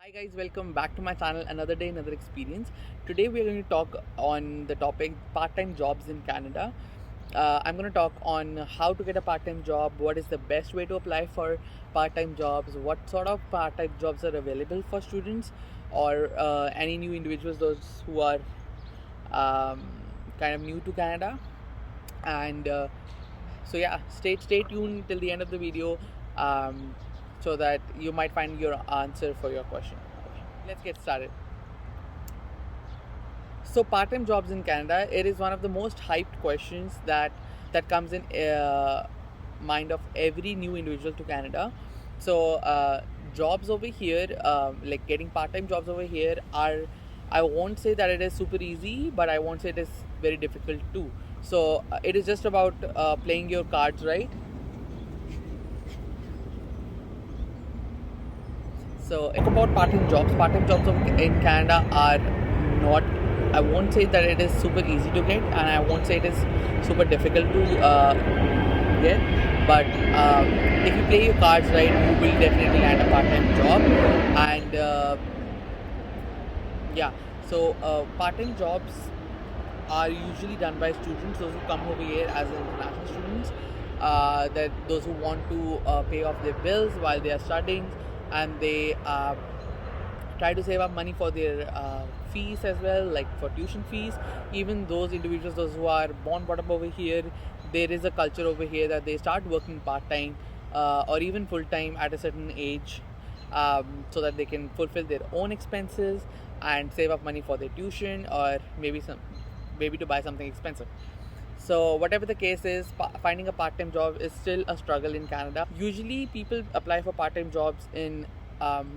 Hi guys, welcome back to my channel. Another day, another experience. Today we are going to talk on the topic part-time jobs in Canada. I'm going to talk on how to get a part-time job, what is the best way to apply for part-time jobs, what sort of part-time jobs are available for students or any new individuals, those who are um, kind of new to Canada. And so yeah, stay tuned till the end of the video, um, so that you might find your answer for your question. Okay, let's get started. So part-time jobs in Canada, it is one of the most hyped questions that comes in mind of every new individual to Canada. So jobs over here, like getting part-time jobs over here are, I won't say that it is super easy, but I won't say it is very difficult too. So it is just about playing your cards right. So about part-time jobs in Canada are not. I won't say that it is super easy to get, and I won't say it is super difficult to get. But if you play your cards right, you will definitely land a part-time job. And yeah, so part-time jobs are usually done by students, those who come over here as international students, that those who want to pay off their bills while they are studying, and they try to save up money for their fees as well, like for tuition fees. Even those individuals, those who are born brought up over here, there is a culture over here that they start working part-time or even full-time at a certain age, so that they can fulfill their own expenses and save up money for their tuition, or maybe to buy something expensive. So whatever the case is, finding a part-time job is still a struggle in Canada. Usually people apply for part-time jobs in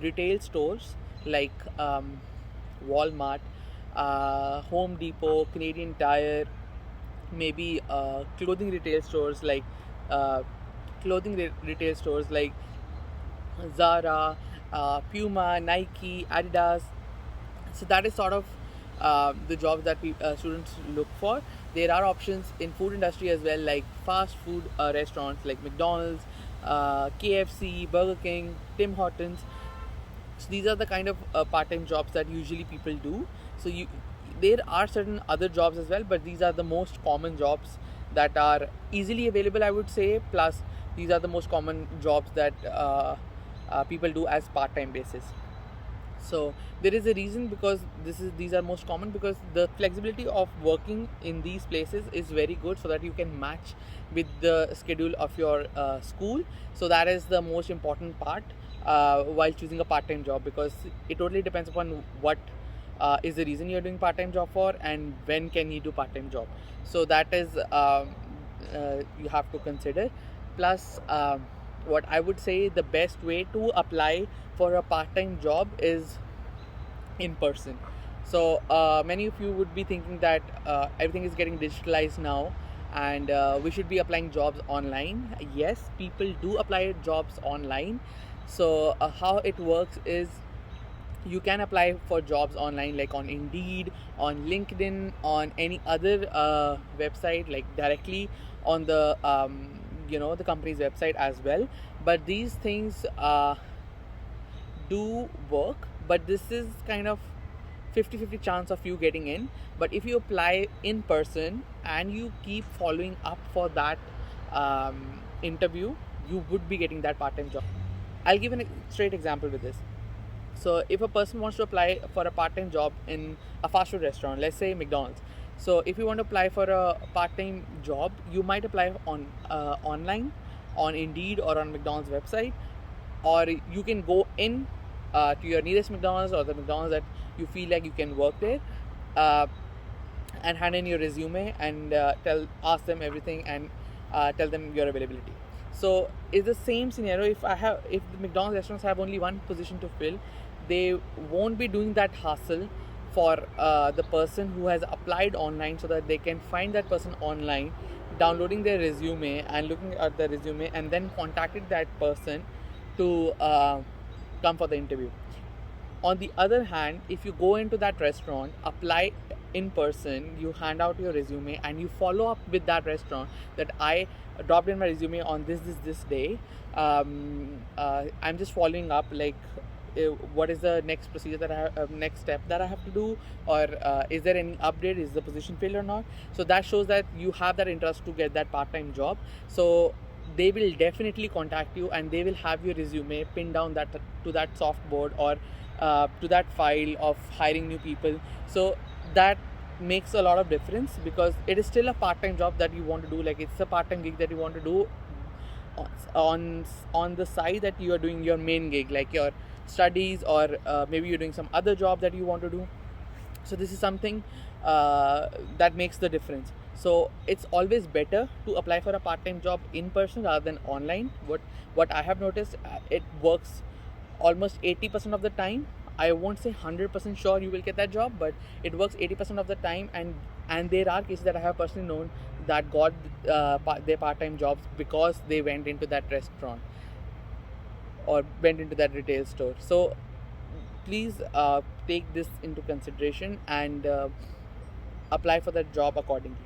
retail stores like Walmart, Home Depot, Canadian Tire, maybe uh, retail stores like Zara, Puma, Nike, Adidas. So that is sort of the jobs that students look for. There are options in food industry as well, like fast food restaurants like McDonald's, KFC, Burger King, Tim Hortons. So these are the kind of part-time jobs that usually people do. So there are certain other jobs as well, but these are the most common jobs that are easily available, I would say. Plus these are the most common jobs that people do as part-time basis. So there is a reason, because these are most common, because the flexibility of working in these places is very good, so that you can match with the schedule of your school. So that is the most important part while choosing a part-time job, because it totally depends upon what is the reason you're doing part-time job for, and when can you do part-time job. So that is you have to consider. Plus what I would say, the best way to apply for a part-time job is in person. So many of you would be thinking that everything is getting digitalized now, and we should be applying jobs online. Yes, people do apply jobs online. So how it works is, you can apply for jobs online, like on Indeed, on LinkedIn, on any other website, like directly on the the company's website as well. But these things do work, but this is kind of 50-50 chance of you getting in. But if you apply in person and you keep following up for that interview, you would be getting that part-time job. I'll give a straight example with this. So if a person wants to apply for a part-time job in a fast food restaurant, let's say McDonald's. So if you want to apply for a part-time job, you might apply on online, on Indeed, or on McDonald's website, or you can go in to your nearest McDonald's, or the McDonald's that you feel like you can work there, uh, and hand in your resume and ask them everything, and tell them your availability. So it's the same scenario. If the McDonald's restaurants have only one position to fill, they won't be doing that hustle for the person who has applied online, so that they can find that person online, downloading their resume and looking at the resume, and then contacting that person to come for the interview. On the other hand, if you go into that restaurant, apply in person, you hand out your resume, and you follow up with that restaurant that I dropped in my resume on this day. I'm just following up, like what is the next procedure that next step that I have to do, or is there any update, is the position filled or not. So that shows that you have that interest to get that part-time job. So they will definitely contact you, and they will have your resume pinned down that to that softboard, or to that file of hiring new people. So that makes a lot of difference, because it is still a part-time job that you want to do. Like, it's a part-time gig that you want to do on the side that you are doing your main gig, like your studies, or maybe you're doing some other job that you want to do. So this is something that makes the difference. So it's always better to apply for a part-time job in person rather than online. What I have noticed, it works almost 80% of the time. I won't say 100% sure you will get that job, but it works 80% of the time. And there are cases that I have personally known that got their part-time jobs because they went into that restaurant or went into that retail store. So please take this into consideration and apply for that job accordingly.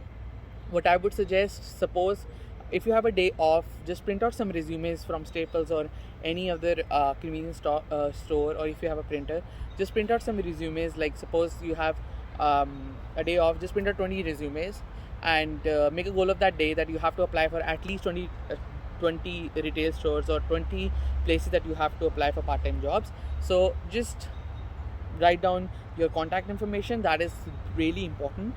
What I would suggest, suppose if you have a day off, just print out some resumes from Staples or any other convenience store, or if you have a printer, just print out some resumes. Like, suppose you have a day off, just print out 20 resumes, and make a goal of that day that you have to apply for at least 20 retail stores or 20 places that you have to apply for part-time jobs. So just write down your contact information. That is really important.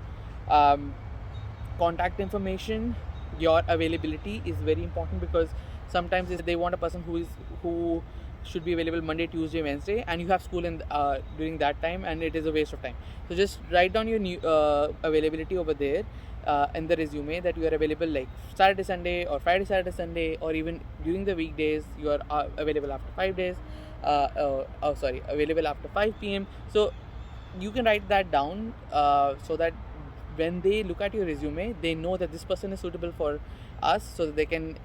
Contact information, your availability is very important, because sometimes they want a person who should be available Monday, Tuesday, Wednesday, and you have school during that time, and it is a waste of time. So just write down your new availability over there in the resume, that you are available like Saturday, Sunday, or Friday, Saturday, Sunday, or even during the weekdays you are available after 5 days. Available after 5 p.m. So you can write that down so that when they look at your resume, they know that this person is suitable for us, so that they can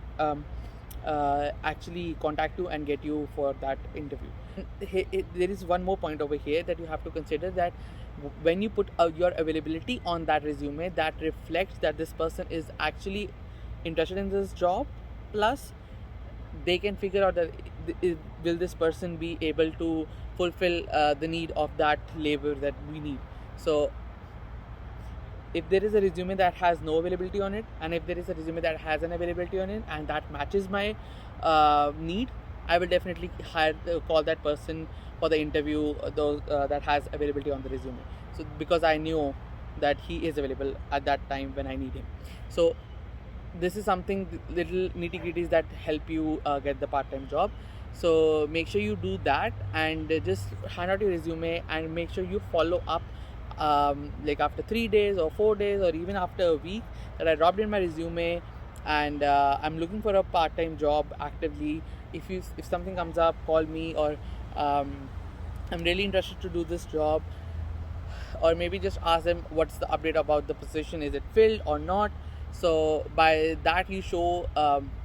actually contact you and get you for that interview. There is one more point over here that you have to consider, that when you put your availability on that resume, that reflects that this person is actually interested in this job, plus they can figure out that will this person be able to fulfill the need of that labor that we need. So if there is a resume that has no availability on it, and if there is a resume that has an availability on it, and that matches my need, I will definitely call that person for the interview, that has availability on the resume. So because I knew that he is available at that time when I need him. So this is something, little nitty-gritties that help you get the part-time job. So make sure you do that, and just hand out your resume, and make sure you follow up like after 3 days or 4 days, or even after a week, that I dropped in my resume, and I'm looking for a part-time job actively. If something comes up, call me, or I'm really interested to do this job, or maybe just ask them what's the update about the position, is it filled or not. So by that you show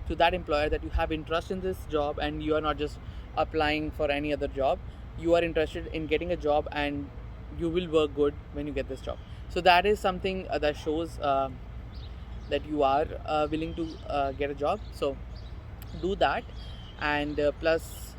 to that employer that you have interest in this job, and you are not just applying for any other job. You are interested in getting a job, and you will work good when you get this job. So that is something that shows that you are willing to get a job. So do that. And plus,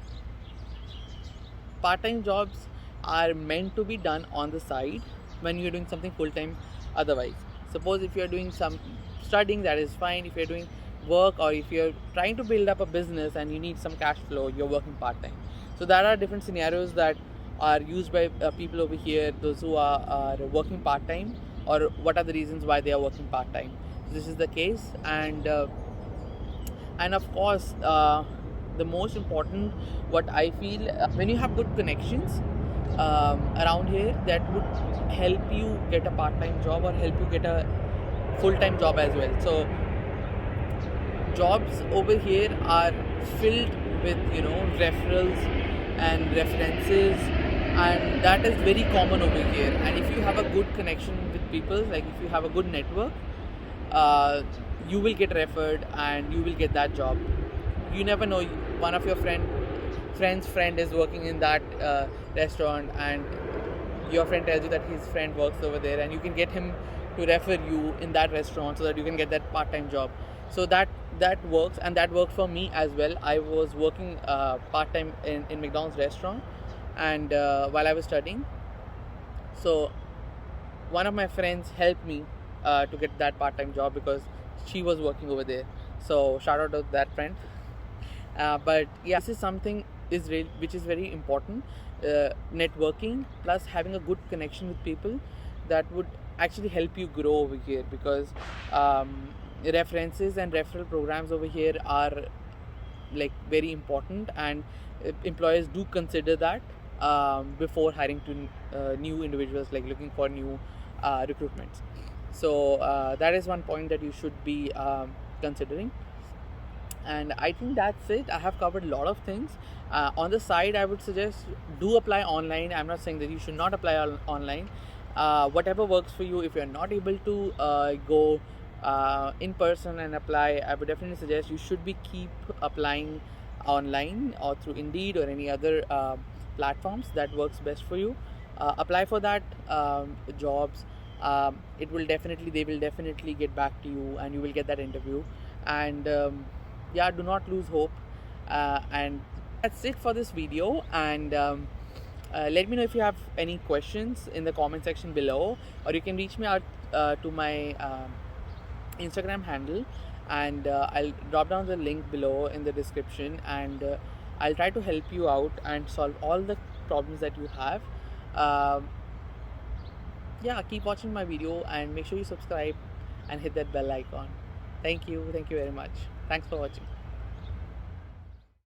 part-time jobs are meant to be done on the side when you're doing something full-time. Otherwise, suppose if you're doing some studying, that is fine. If you're doing work, or if you're trying to build up a business and you need some cash flow, you're working part-time. So there are different scenarios that are used by people over here, those who are working part-time, or what are the reasons why they are working part-time. So this is the case. And of course, the most important, what I feel, when you have good connections around here, that would help you get a part-time job, or help you get a full-time job as well. So jobs over here are filled with referrals and references, and that is very common over here. And if you have a good connection with people, like if you have a good network, you will get referred and you will get that job. You never know, one of your friend's friend is working in that restaurant, and your friend tells you that his friend works over there, and you can get him to refer you in that restaurant so that you can get that part-time job. So that works, and that worked for me as well. I was working part-time in McDonald's restaurant, and while I was studying. So one of my friends helped me to get that part-time job because she was working over there. So shout out to that friend. But yeah, this is something which is very important. Networking plus having a good connection with people, that would actually help you grow over here, because references and referral programs over here are like very important, and employers do consider that before hiring to new individuals, like looking for new recruitments. So that is one point that you should be considering. And I think that's it. I have covered a lot of things. On the side, I would suggest do apply online. I'm not saying that you should not apply online. Whatever works for you. If you're not able to go in person and apply, I would definitely suggest you should be keep applying online or through Indeed or any other platforms that works best for you. Apply for that jobs. It will definitely They will definitely get back to you, and you will get that interview. And yeah, do not lose hope. And that's it for this video. And let me know if you have any questions in the comment section below, or you can reach me out to my Instagram handle, and I'll drop down the link below in the description, and I'll try to help you out and solve all the problems that you have. um, yeah, keep watching my video and make sure you subscribe and hit that bell icon. Thank you very much. Thanks for watching.